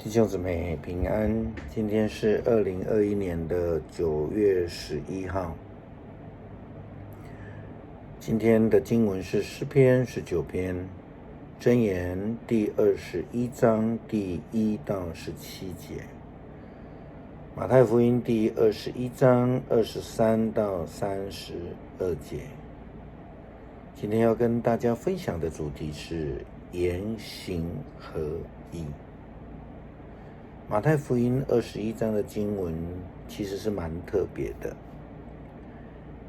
弟兄姊妹平安，今天是2021年的9月11号。今天的经文是诗篇19篇，箴言第21章第1到17节，马太福音第21章23到32节。今天要跟大家分享的主题是言行合一。马太福音21章的经文其实是蛮特别的，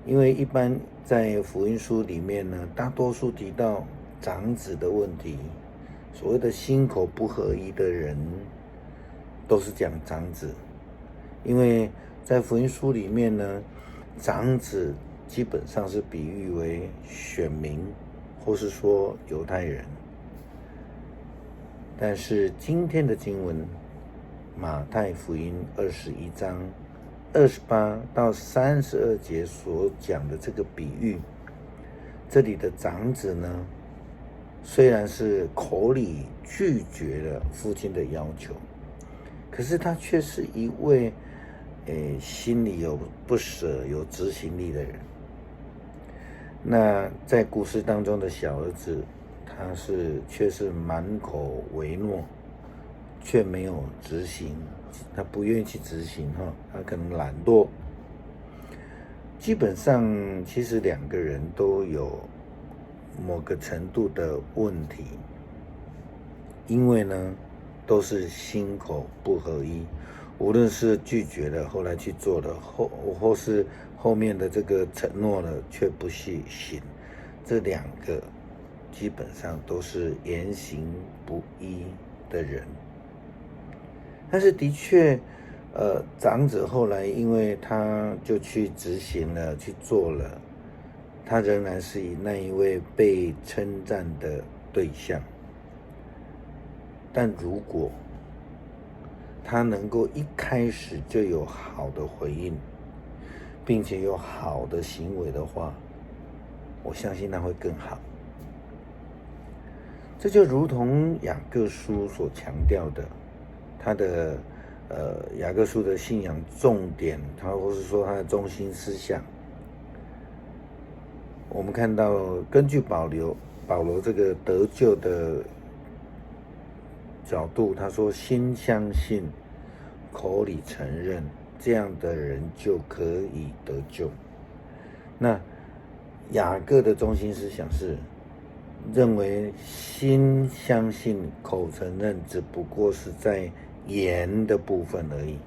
因为一般在福音书里面呢，大多数提到长子的问题，所谓的心口不合一的人都是讲长子，因为在福音书里面呢，长子基本上是比喻为选民或是说犹太人。但是今天的经文马太福音21章28到32节所讲的这个比喻，这里的长子呢，虽然是口里拒绝了父亲的要求，可是他却是一位心里有不舍、有执行力的人。那在故事当中的小儿子，他却是满口违诺，却没有执行，他不愿意去执行，他可能懒惰。基本上其实两个人都有某个程度的问题，因为呢都是心口不合一，无论是拒绝了后来去做了，或是后面的这个承诺了却不去行，这两个基本上都是言行不一的人。但是的确长子后来因为他就去执行了，去做了，他仍然是以那一位被称赞的对象。但如果他能够一开始就有好的回应，并且有好的行为的话，我相信那会更好。这就如同雅各书所强调的，他的雅各书的信仰重点，或是说他的中心思想，我们看到根据保罗这个得救的角度，他说心相信，口里承认，这样的人就可以得救。那雅各的中心思想是认为心相信口承认只不过是在言的部分而已，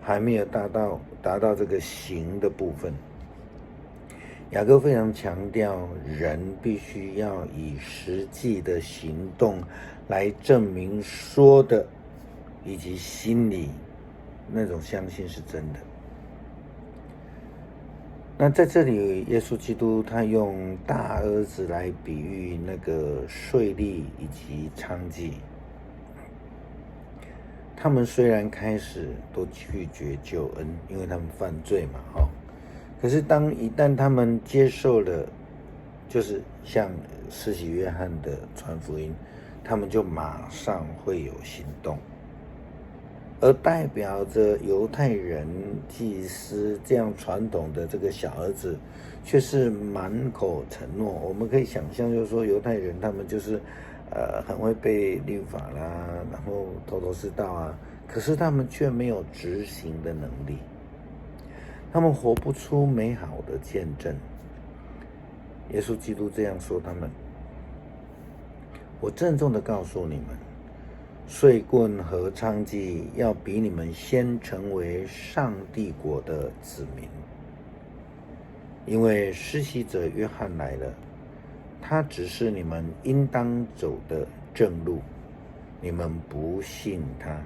还没有达到这个行的部分。雅各非常强调人必须要以实际的行动来证明说的以及心里那种相信是真的。那在这里耶稣基督他用大儿子来比喻那个税吏以及娼妓，他们虽然开始都拒绝救恩，因为他们犯罪嘛，可是一旦他们接受了，就是像施洗约翰的传福音，他们就马上会有行动。而代表着犹太人祭司这样传统的这个小儿子，却是满口承诺。我们可以想象，就是说犹太人他们就是很会背律法啦，然后头是道啊，可是他们却没有执行的能力，他们活不出美好的见证。耶稣基督这样说他们：我郑重的告诉你们，税棍和娼妓要比你们先成为上帝国的子民。因为施洗者约翰来了，他指示你们应当走的正路，你们不信他。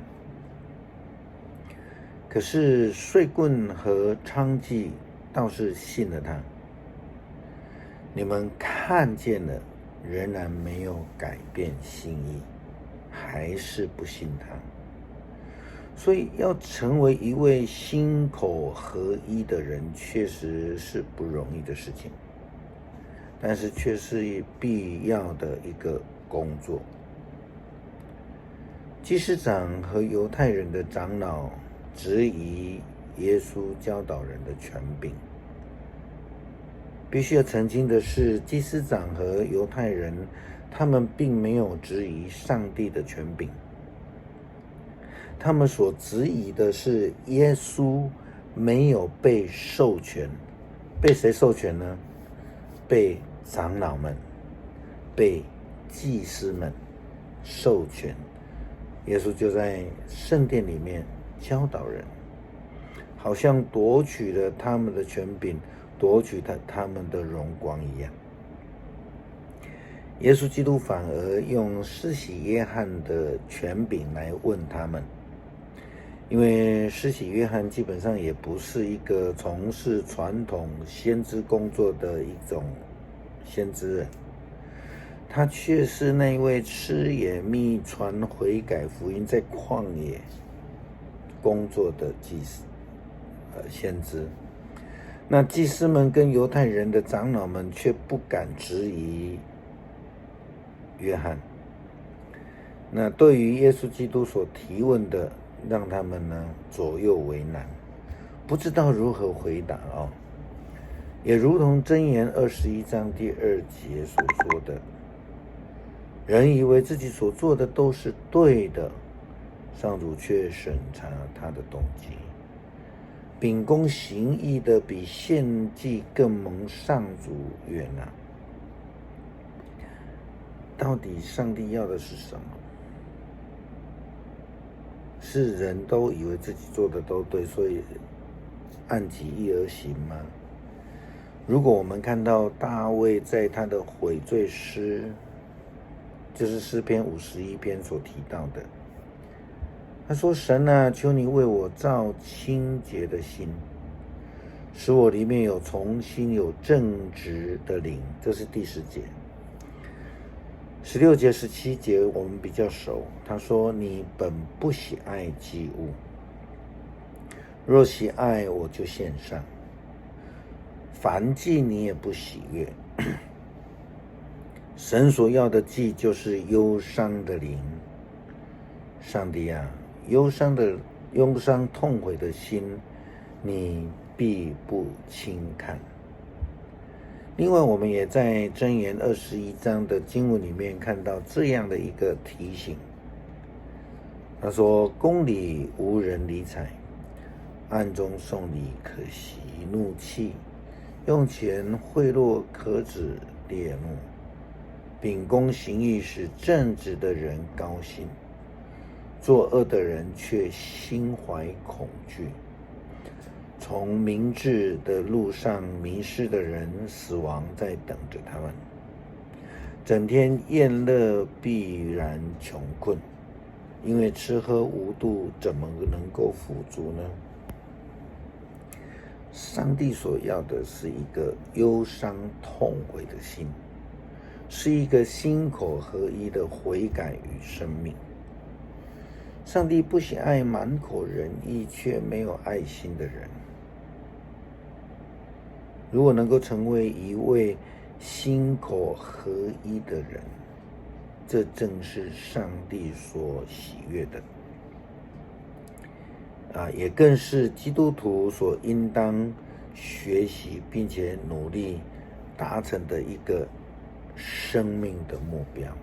可是税棍和娼妓倒是信了他，你们看见了，仍然没有改变心意，还是不信他。所以要成为一位心口合一的人，确实是不容易的事情，但是却是必要的一个工作。祭司长和犹太人的长老质疑耶稣教导人的权柄。必须要澄清的是，祭司长和犹太人他们并没有质疑上帝的权柄，他们所质疑的是耶稣没有被授权。被谁授权呢？被长老们、被祭司们授权。耶稣就在圣殿里面教导人，好像夺取了他们的权柄，夺取他们的荣光一样。耶稣基督反而用施洗约翰的权柄来问他们，因为施洗约翰基本上也不是一个从事传统先知工作的一种先知人，他却是那位吃野蜜传悔改福音在旷野工作的先知。那祭司们跟犹太人的长老们却不敢质疑约翰。那对于耶稣基督所提问的，让他们呢左右为难，不知道如何回答也如同箴言21章第2节所说的，人以为自己所做的都是对的，上主却审查他的动机。秉公行义的比献祭更蒙上主悦纳。到底上帝要的是什么？是人都以为自己做的都对，所以按己意而行吗？如果我们看到大卫在他的悔罪诗，就是诗篇51篇所提到的，他说：神啊，求你为我造清洁的心，使我里面有重新有正直的灵。这是第10节。16节、17节我们比较熟。他说：你本不喜爱祭物，若喜爱，我就献上。凡祭你也不喜悦。神所要的祭就是忧伤的灵。上帝啊，忧伤痛悔的心，你必不轻看。另外，我们也在箴言21章的经文里面看到这样的一个提醒。他说：宫里无人理睬，暗中送礼可息怒气，用钱贿赂可止烈怒。秉公行义使正直的人高兴，作恶的人却心怀恐惧。从明智的路上迷失的人，死亡在等着他们。整天宴乐必然穷困，因为吃喝无度，怎么能够富足呢？上帝所要的是一个忧伤痛悔的心，是一个心口合一的悔改与生命。上帝不喜爱满口仁义却没有爱心的人。如果能够成为一位心口合一的人，这正是上帝所喜悦的，也更是基督徒所应当学习并且努力达成的一个生命的目标。